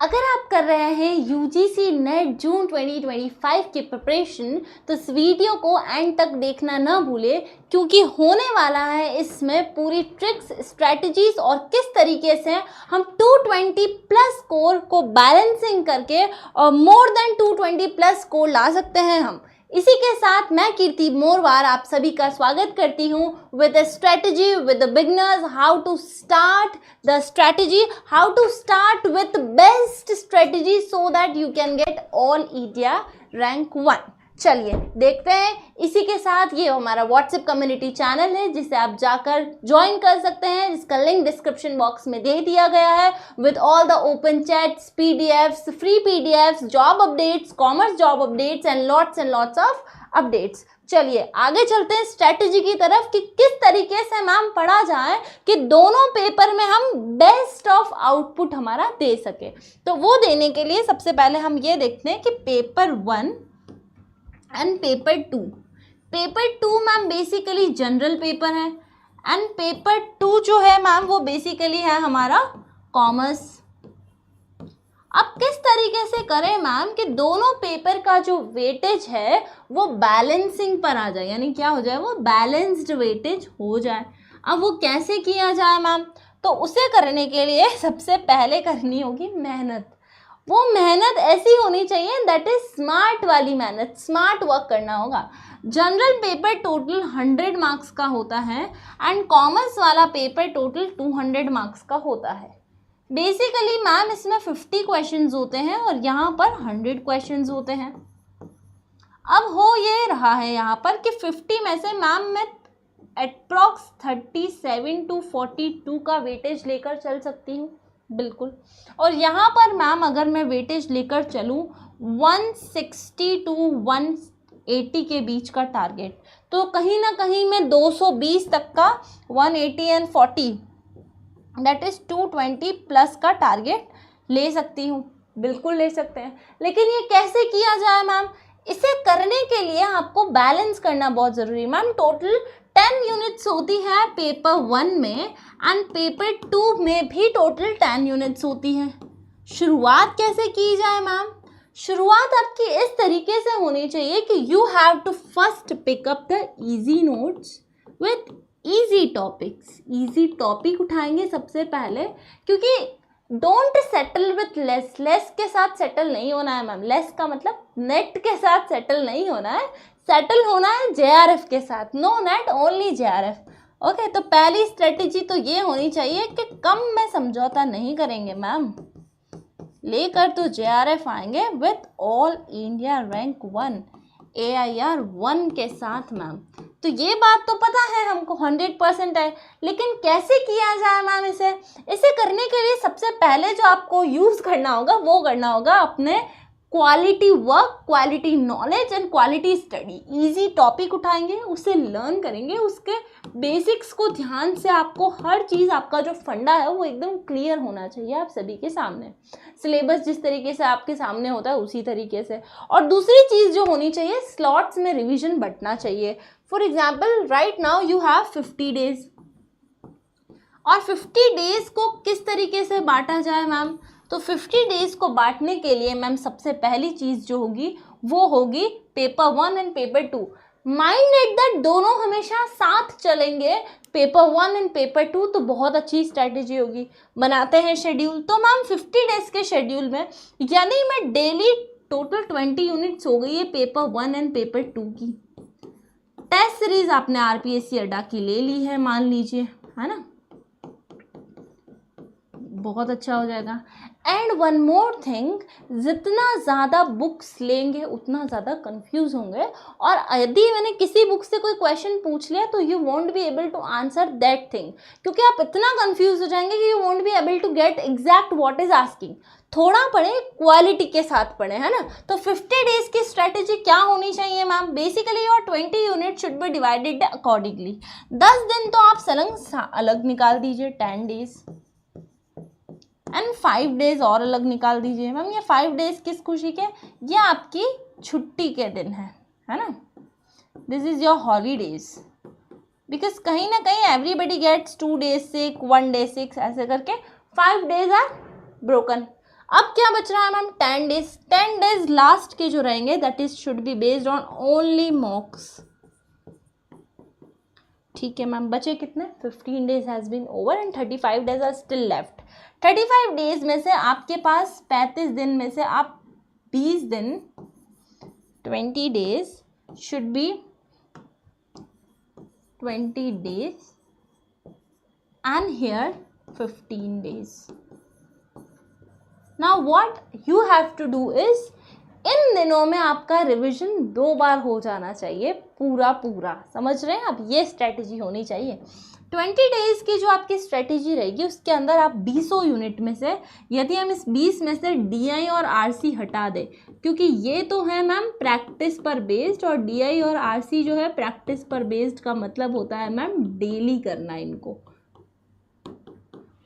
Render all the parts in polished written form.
अगर आप कर रहे हैं यूजीसी नेट जून 2025 की प्रिपरेशन तो इस वीडियो को एंड तक देखना ना भूले, क्योंकि होने वाला है इसमें पूरी ट्रिक्स, स्ट्रेटजीज और किस तरीके से हम 220 प्लस स्कोर को बैलेंसिंग करके और मोर देन 220 प्लस स्कोर ला सकते हैं हम। इसी के साथ मैं कीर्ति मोरवार आप सभी का स्वागत करती हूँ with a strategy with beginners, how to start the strategy, how to start with best strategy so that you can get all India rank 1। चलिए देखते हैं। इसी के साथ ये हमारा व्हाट्सएप कम्युनिटी चैनल है जिसे आप जाकर ज्वाइन कर सकते हैं, जिसका लिंक डिस्क्रिप्शन बॉक्स में दे दिया गया है with all the open chats, PDFs, free PDFs, job updates, commerce job updates and lots of updates. चलिए आगे चलते हैं स्ट्रेटजी की तरफ कि किस तरीके से मैम पढ़ा जाए कि दोनों पेपर में हम बेस्ट ऑफ आउटपुट हमारा दे सके। तो वो देने के लिए सबसे पहले हम ये देखते हैं कि paper 1 and paper 2। Paper 2 ma'am basically general paper है एंड पेपर 2 जो है मैम वो बेसिकली है हमारा कॉमर्स। अब किस तरीके से करें मैम कि दोनों पेपर का जो वेटेज है वो बैलेंसिंग पर आ जाए, यानी क्या हो जाए, वो बैलेंस्ड वेटेज हो जाए। अब वो कैसे किया जाए मैम, तो उसे करने के लिए सबसे पहले करनी होगी मेहनत। वो मेहनत ऐसी होनी चाहिए दैट इज स्मार्ट वाली मेहनत, स्मार्ट वर्क करना होगा। जनरल पेपर टोटल 100 मार्क्स का होता है एंड कॉमर्स वाला पेपर टोटल 200 मार्क्स का होता है। बेसिकली मैम इसमें 50 क्वेश्चंस होते हैं और यहाँ पर 100 क्वेश्चंस होते हैं। अब हो ये रहा है यहाँ पर कि 50 में से मैम मैं अप्रॉक्स 37 to 42 का वेटेज लेकर चल सकती हूँ, बिल्कुल। और यहाँ पर मैम अगर मैं वेटेज लेकर चलूँ 160 to 180 के बीच का टारगेट, तो कहीं ना कहीं मैं 220 तक का 180 एंड 40 दैट इज 220 प्लस का टारगेट ले सकती हूँ, बिल्कुल ले सकते हैं। लेकिन ये कैसे किया जाए मैम, इसे करने के लिए आपको बैलेंस करना बहुत ज़रूरी है मैम। टोटल 10 यूनिट्स होती है पेपर 1 में एंड पेपर 2 में भी टोटल 10 यूनिट्स होती हैं। शुरुआत कैसे की जाए मैम, शुरुआत आपकी इस तरीके से होनी चाहिए कि you have to first pick up the easy notes with easy topics. Easy topic उठाएंगे सबसे पहले, क्योंकि don't settle with less. Less के साथ सेटल नहीं होना है मैम, लेस का मतलब नेट के साथ सेटल नहीं होना है, सेटल होना है जेआरएफ के साथ। No NET only JRF. Okay, तो पहली स्ट्रेटेजी तो ये होनी चाहिए कि कम में समझौता नहीं करेंगे मैम, लेकर तो जेआरएफ आएंगे with all India rank 1 AIR 1 के साथ मैम। तो ये बात तो पता है हमको 100% है, लेकिन कैसे किया जाए मैम इसे करने के लिए सबसे पहले जो आपको यूज़ करना होगा वो करना होगा अपने quality work, quality knowledge and quality study. Easy topic उठाएंगे, उसे लर्न करेंगे, उसके बेसिक्स को ध्यान से, आपको हर चीज़, आपका जो फंडा है वो एकदम क्लियर होना चाहिए आप सभी के सामने। सिलेबस जिस तरीके से आपके सामने होता है उसी तरीके से। और दूसरी चीज़ जो होनी चाहिए, स्लॉट्स में रिविजन बंटना चाहिए। For example right now you have 50 days, और 50 डेज को किस तरीके से बांटा जाए मैम, तो 50 डेज को बांटने के लिए मैम सबसे पहली चीज़ जो होगी वो होगी paper 1 and paper 2। Mind at that दोनों हमेशा साथ चलेंगे, पेपर 1 एंड पेपर 2, तो बहुत अच्छी स्ट्रैटेजी होगी। बनाते हैं शेड्यूल, तो मैम 50 डेज के शेड्यूल में यानी मैं डेली टोटल 20 यूनिट्स हो गई है पेपर 1 एंड पेपर 2 की। टेस्ट सीरीज आपने RPSC अड्डा की ले ली है मान लीजिए, है ना, बहुत अच्छा हो जाएगा। एंड वन मोर थिंग, जितना ज़्यादा बुक्स लेंगे उतना ज़्यादा कंफ्यूज होंगे, और यदि मैंने किसी बुक से कोई क्वेश्चन पूछ लिया तो you won't be able to answer that thing, क्योंकि आप इतना कंफ्यूज हो जाएंगे कि you won't be able to get exact what is asking. थोड़ा पढ़े, क्वालिटी के साथ पढ़े, है ना। तो 50 डेज की स्ट्रेटेजी क्या होनी चाहिए ma'am, basically your 20 unit should be divided accordingly. 10 दिन तो आप सलंग अलग निकाल दीजिए, 10 डेज एंड 5 डेज और अलग निकाल दीजिए। मैम ये 5 डेज किस खुशी के, ये आपकी छुट्टी के दिन है ना, this is your holidays. Because कहीं ना कहीं everybody gets 2 days sick, 1 day sick, ऐसे करके 5 days आर ब्रोकन। अब क्या बच रहा है मैम, 10 डेज। 10 डेज लास्ट के जो रहेंगे that is should be based on only mocks. ठीक है मैम, बचे कितने, 15 days has been over and 35 days are still left. 35 days में से आपके पास 35 दिन में से आप 20 दिन 20 days should be 20 days and here 15 days. Now what you have to do is, इन दिनों में आपका रिवीजन 2 बार हो जाना चाहिए पूरा, समझ रहे हैं आप, ये स्ट्रेटेजी होनी चाहिए। 20 डेज की जो आपकी स्ट्रेटेजी रहेगी उसके अंदर आप 20 यूनिट में से, यदि हम इस 20 में से DI और RC हटा दें, क्योंकि ये तो है मैम प्रैक्टिस पर बेस्ड, और DI और RC जो है प्रैक्टिस पर बेस्ड का मतलब होता है मैम डेली करना, इनको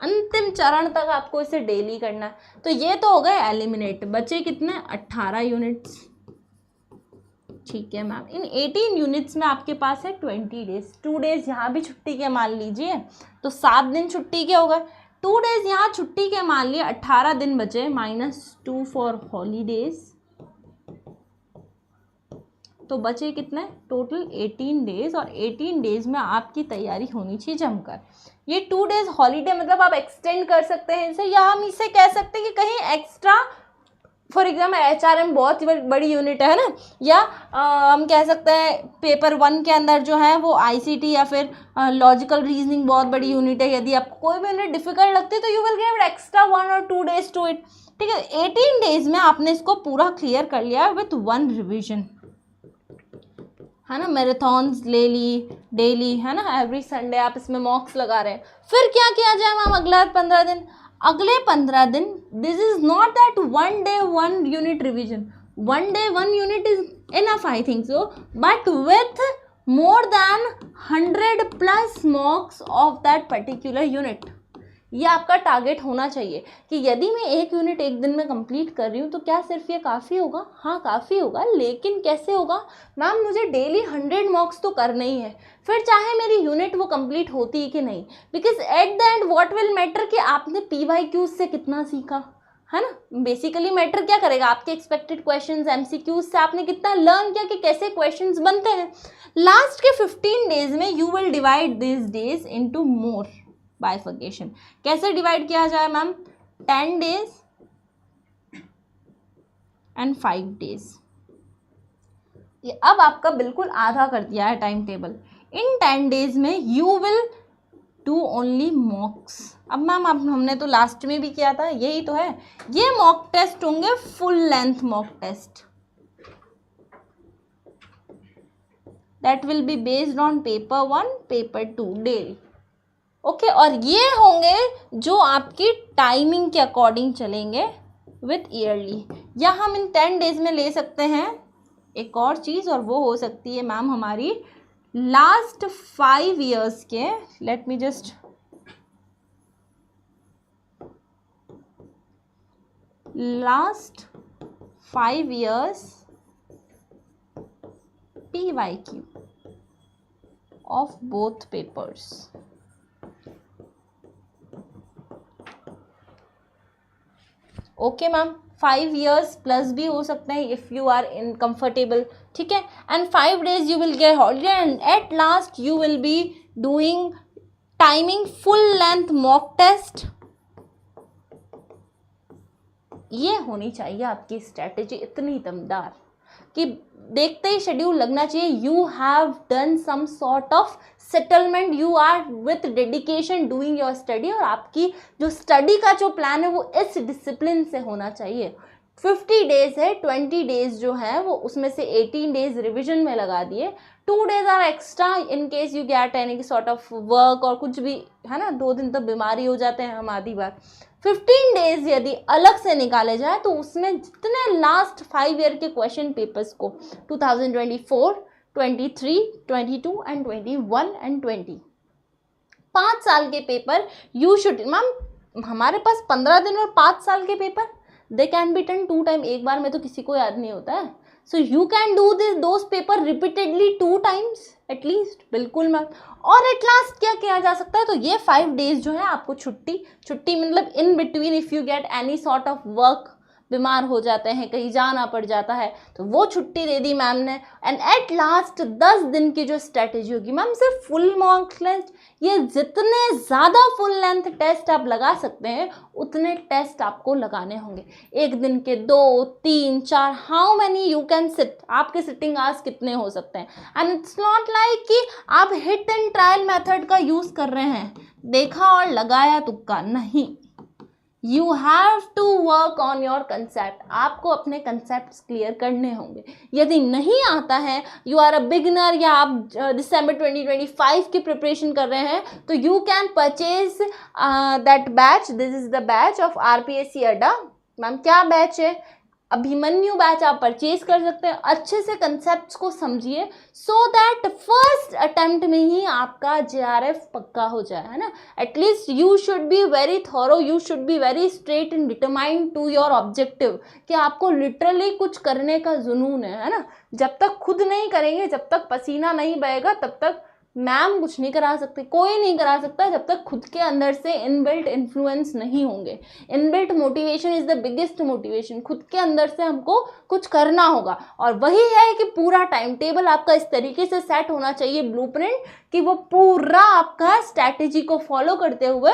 अंतिम चरण तक आपको इसे डेली करना है। तो ये तो हो गए एलिमिनेट, बचे कितने, 18 यूनिट्स। ठीक है मैम, इन 18 यूनिट्स में आपके पास है 20 डेज। 2 डेज यहाँ भी छुट्टी के मान लीजिए तो 7 दिन छुट्टी के हो गए। 2 डेज यहाँ छुट्टी के मान लिए, 18 दिन बचे, -2 फॉर हॉलीडेज, तो बचे कितने टोटल 18 डेज। और 18 डेज में आपकी तैयारी होनी चाहिए जमकर। ये 2 डेज हॉलीडे मतलब आप एक्सटेंड कर सकते हैं इसे, या हम इसे कह सकते हैं कि कहीं एक्स्ट्रा, फॉर एग्जाम्पल HRM बहुत बड़ी यूनिट है ना, या हम कह सकते हैं पेपर 1 के अंदर जो है वो ICT या फिर लॉजिकल रीजनिंग बहुत बड़ी यूनिट है। यदि आपको कोई भी यूनिट डिफिकल्ट लगती है तो यू विल गिव एक्स्ट्रा 1 और 2 डेज टू इट। ठीक है, 18 डेज में आपने इसको पूरा क्लियर कर लिया विथ 1 रिविजन, है ना। मैराथन्स ले ली डेली, है ना, एवरी संडे आप इसमें मॉक्स लगा रहे हैं। फिर क्या किया जाए मैम, अगला 15 दिन, अगले 15 दिन this is not that 1 day 1 unit revision, 1 day 1 unit is enough, I think so, but with more than 100+ मॉक्स of that particular unit. ये आपका टारगेट होना चाहिए कि यदि मैं 1 यूनिट 1 दिन में कंप्लीट कर रही हूँ तो क्या सिर्फ ये काफ़ी होगा? हाँ काफ़ी होगा, लेकिन कैसे होगा मैम, मुझे डेली 100 मॉक्स तो करना ही है, फिर चाहे मेरी यूनिट वो कंप्लीट होती है कि नहीं। Because at the end what will matter कि आपने PYQs से कितना सीखा, है ना। बेसिकली मैटर क्या करेगा, आपके एक्सपेक्टेड क्वेश्चंस MCQs से आपने कितना लर्न किया कि कैसे क्वेश्चंस बनते हैं। लास्ट के 15 डेज में you will divide this days into more bifurcation. कैसे डिवाइड किया जाए मैम, 10 डेज एंड 5 डेज। ये अब आपका बिल्कुल आधा कर दिया है टाइम टेबल। इन 10 डेज में यू विल डू ओनली मॉक्स। अब मैम हमने तो लास्ट में भी किया था, यही तो है। ये मॉक टेस्ट होंगे full length mock test, that will be based on paper 1 paper 2 daily. Okay, और ये होंगे जो आपकी टाइमिंग के अकॉर्डिंग चलेंगे विथ ईयरली। या हम इन 10 डेज में ले सकते हैं एक और चीज़, और वो हो सकती है मैम हमारी लास्ट 5 years के, let me just last 5 years PYQ of both papers। Okay ma'am, 5 years plus भी हो सकते हैं if you are in comfortable. ठीक है, and 5 days you will get holiday and at last you will be doing timing full length mock test. ये होनी चाहिए आपकी स्ट्रेटेजी इतनी दमदार कि देखते ही शेड्यूल लगना चाहिए you have done some sort of settlement, you are with dedication doing your study. और आपकी जो स्टडी का जो प्लान है वो इस डिसिप्लिन से होना चाहिए। 50 डेज है, 20 डेज जो है वो उसमें से 18 डेज रिविजन में लगा दिए, 2 days are extra in case you get any sort of work और कुछ भी, है ना। 2 दिन तो बीमारी हो जाते हैं हम आधी बार। 15 डेज यदि अलग से निकाले जाए तो उसमें जितने लास्ट 5 year के क्वेश्चन पेपर्स को 2024, 23, 22 एंड 21 एंड 20 5 साल के पेपर यू शुड। मैम हमारे पास 15 दिन और 5 साल के paper, they can be done 2 time. एक बार में तो किसी को याद नहीं होता है, so you can do those paper repeatedly 2 times at least. बिल्कुल मैम। और एट लास्ट क्या किया जा सकता है, तो ये 5 days जो है आपको छुट्टी मतलब in between if you get any sort of work, बीमार हो जाते हैं, कहीं जाना पड़ जाता है, तो वो छुट्टी दे दी मैम ने। एंड एट लास्ट 10 दिन की जो स्ट्रेटेजी होगी मैम, सिर्फ फुल मॉक टेस्ट, ये जितने ज़्यादा फुल लेंथ टेस्ट आप लगा सकते हैं उतने टेस्ट आपको लगाने होंगे। एक दिन के 2, 3, 4, how many you can sit, आपके सिटिंग आवर्स कितने हो सकते हैं। एंड इट्स नॉट लाइक कि आप हिट एंड ट्रायल मेथड का यूज़ कर रहे हैं, देखा और लगाया तुक्का नहीं। You have to work on your concept, आपको अपने कंसेप्ट क्लियर करने होंगे। यदि नहीं आता है, यू आर अ बिगिनर, या आप दिसंबर 2025 की प्रिपरेशन कर रहे हैं, तो you can purchase that batch. This is the batch of RPSC अड्डा। मैम क्या बैच है? अभिमन्यु बैच आप परचेज कर सकते हैं। अच्छे से कंसेप्ट्स को समझिए सो दैट फर्स्ट अटेम्प्ट में ही आपका JRF पक्का हो जाए, है ना। At least you should be very thorough, you should be very straight and determined to your objective, कि आपको लिटरली कुछ करने का जुनून है ना। जब तक खुद नहीं करेंगे, जब तक पसीना नहीं बहेगा, तब तक मैम कुछ नहीं करा सकते, कोई नहीं करा सकता जब तक खुद के अंदर से इनबिल्ट इन्फ्लुएंस नहीं होंगे। Inbuilt motivation is the biggest motivation. खुद के अंदर से हमको कुछ करना होगा, और वही है कि पूरा टाइम टेबल आपका इस तरीके से सेट होना चाहिए, ब्लूप्रिंट, कि वो पूरा आपका स्ट्रैटेजी को फॉलो करते हुए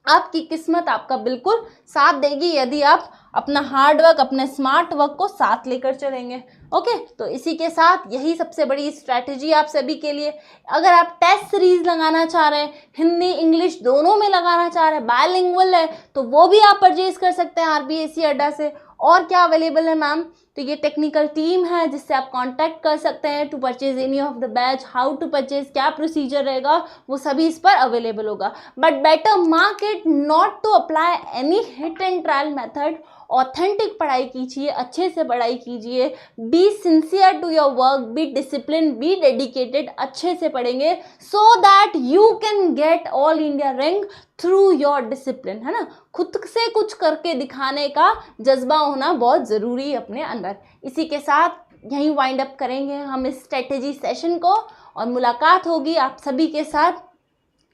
आपकी किस्मत आपका बिल्कुल साथ देगी, यदि आप अपना हार्ड वर्क, अपने स्मार्ट वर्क को साथ लेकर चलेंगे। ओके, तो इसी के साथ यही सबसे बड़ी स्ट्रैटेजी आप सभी के लिए। अगर आप टेस्ट सीरीज लगाना चाह रहे हैं, हिंदी इंग्लिश दोनों में लगाना चाह रहे हैं, बायलिंगुअल है, तो वो भी आप परचेज कर सकते हैं RPSC अड्डा से। और क्या अवेलेबल है मैम, तो ये टेक्निकल टीम है जिससे आप कांटेक्ट कर सकते हैं to purchase any of the batch. How to purchase, क्या प्रोसीजर रहेगा, वो सभी इस पर अवेलेबल होगा। But better mark it not to apply any hit and trial method. Authentic पढ़ाई कीजिए, अच्छे से पढ़ाई कीजिए, be sincere to your work, be discipline, be dedicated, अच्छे से पढ़ेंगे so that you can get all India rank through your discipline, है ना। खुद से कुछ करके दिखाने का जज्बा होना बहुत ज़रूरी है अपने अंदर। इसी के साथ यहीं वाइंड अप करेंगे हम इस स्ट्रेटेजी सेशन को, और मुलाकात होगी आप सभी के साथ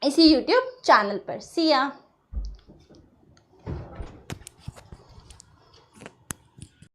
इसी YouTube चैनल पर। सी या।